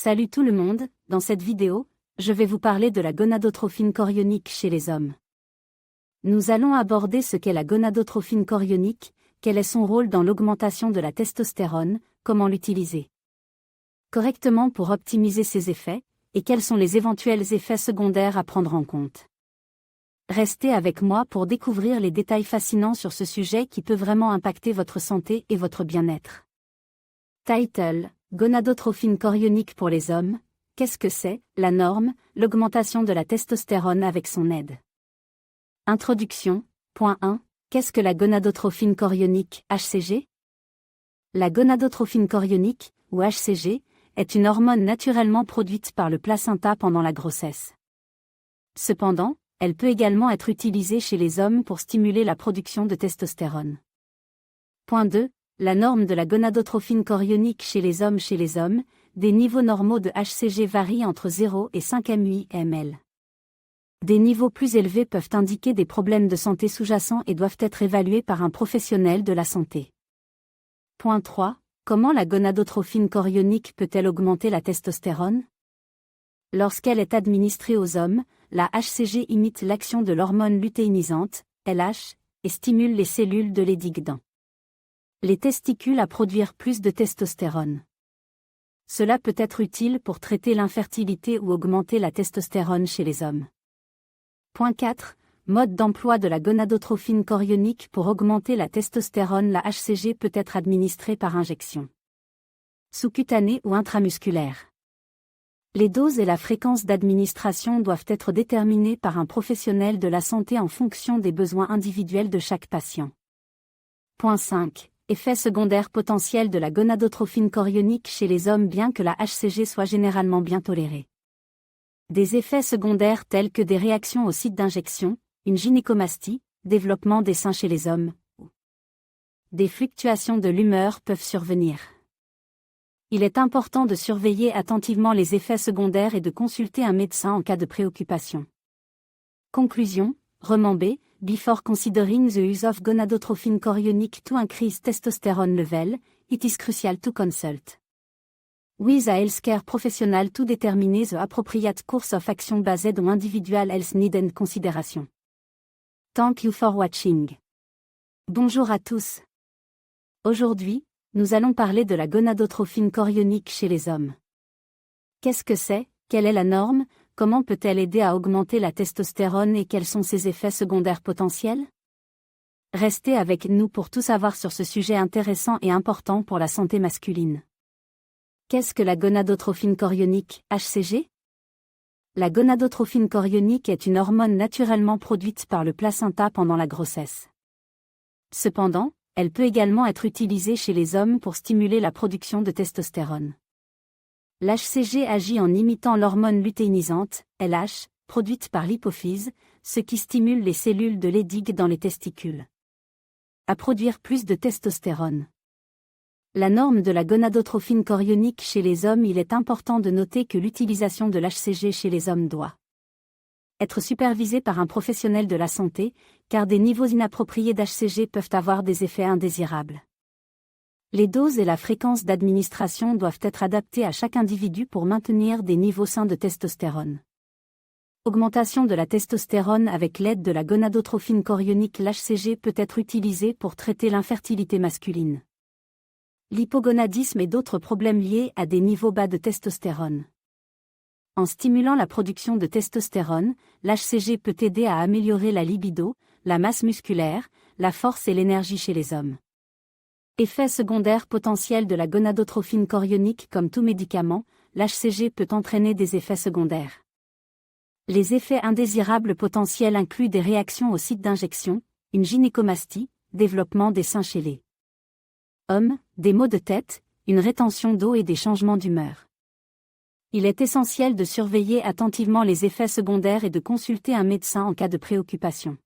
Salut tout le monde, dans cette vidéo, je vais vous parler de la gonadotrophine chorionique chez les hommes. Nous allons aborder ce qu'est la gonadotrophine chorionique, quel est son rôle dans l'augmentation de la testostérone, comment l'utiliser correctement pour optimiser ses effets, et quels sont les éventuels effets secondaires à prendre en compte. Restez avec moi pour découvrir les détails fascinants sur ce sujet qui peut vraiment impacter votre santé et votre bien-être. Title: Gonadotrophine chorionique pour les hommes, qu'est-ce que c'est, la norme, l'augmentation de la testostérone avec son aide. Introduction, point 1, qu'est-ce que la gonadotrophine chorionique, HCG? La gonadotrophine chorionique, ou HCG, est une hormone naturellement produite par le placenta pendant la grossesse. Cependant, elle peut également être utilisée chez les hommes pour stimuler la production de testostérone. Point 2. La norme de la gonadotrophine chorionique chez les hommes, des niveaux normaux de HCG varient entre 0 et 5 mU/ml. Des niveaux plus élevés peuvent indiquer des problèmes de santé sous-jacents et doivent être évalués par un professionnel de la santé. Point 3. Comment la gonadotrophine chorionique peut-elle augmenter la testostérone? Lorsqu'elle est administrée aux hommes, la HCG imite l'action de l'hormone lutéinisante, LH, et stimule les cellules de Leydig dans les testicules à produire plus de testostérone. Cela peut être utile pour traiter l'infertilité ou augmenter la testostérone chez les hommes. Point 4. Mode d'emploi de la gonadotrophine chorionique pour augmenter la testostérone. La HCG peut être administrée par injection sous-cutanée ou intramusculaire. Les doses et la fréquence d'administration doivent être déterminées par un professionnel de la santé en fonction des besoins individuels de chaque patient. Point 5. Effets secondaires potentiels de la gonadotrophine chorionique chez les hommes. Bien que la HCG soit généralement bien tolérée, des effets secondaires tels que des réactions au site d'injection, une gynécomastie, développement des seins chez les hommes, ou des fluctuations de l'humeur peuvent survenir. Il est important de surveiller attentivement les effets secondaires et de consulter un médecin en cas de préoccupation. Conclusion, remember, before considering the use of gonadotrophine chorionic to increase testosterone level, it is crucial to consult with a healthcare professional to determine the appropriate course of action based on individual health need and consideration. Thank you for watching. Bonjour à tous. Aujourd'hui, nous allons parler de la gonadotrophine chorionique chez les hommes. Qu'est-ce que c'est, quelle est la norme, comment peut-elle aider à augmenter la testostérone et quels sont ses effets secondaires potentiels? Restez avec nous pour tout savoir sur ce sujet intéressant et important pour la santé masculine. Qu'est-ce que la gonadotrophine chorionique, HCG? La gonadotrophine chorionique est une hormone naturellement produite par le placenta pendant la grossesse. Cependant, elle peut également être utilisée chez les hommes pour stimuler la production de testostérone. L'HCG agit en imitant l'hormone lutéinisante, LH, produite par l'hypophyse, ce qui stimule les cellules de Leydig dans les testicules à produire plus de testostérone. La norme de la gonadotrophine chorionique chez les hommes. Il est important de noter que l'utilisation de l'HCG chez les hommes doit être supervisée par un professionnel de la santé, car des niveaux inappropriés d'HCG peuvent avoir des effets indésirables. Les doses et la fréquence d'administration doivent être adaptées à chaque individu pour maintenir des niveaux sains de testostérone. Augmentation de la testostérone avec l'aide de la gonadotrophine chorionique. L'HCG peut être utilisé pour traiter l'infertilité masculine, l'hypogonadisme et d'autres problèmes liés à des niveaux bas de testostérone. En stimulant la production de testostérone, l'HCG peut aider à améliorer la libido, la masse musculaire, la force et l'énergie chez les hommes. Effets secondaires potentiels de la gonadotrophine chorionique. Comme tout médicament, l'HCG peut entraîner des effets secondaires. Les effets indésirables potentiels incluent des réactions au site d'injection, une gynécomastie, développement des seins chez les hommes, des maux de tête, une rétention d'eau et des changements d'humeur. Il est essentiel de surveiller attentivement les effets secondaires et de consulter un médecin en cas de préoccupation.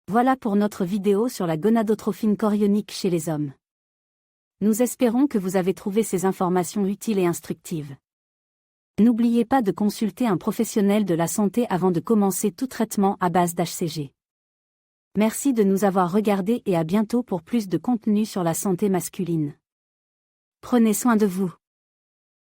Voilà pour notre vidéo sur la gonadotrophine chorionique chez les hommes. Nous espérons que vous avez trouvé ces informations utiles et instructives. N'oubliez pas de consulter un professionnel de la santé avant de commencer tout traitement à base d'HCG. Merci de nous avoir regardés et à bientôt pour plus de contenu sur la santé masculine. Prenez soin de vous.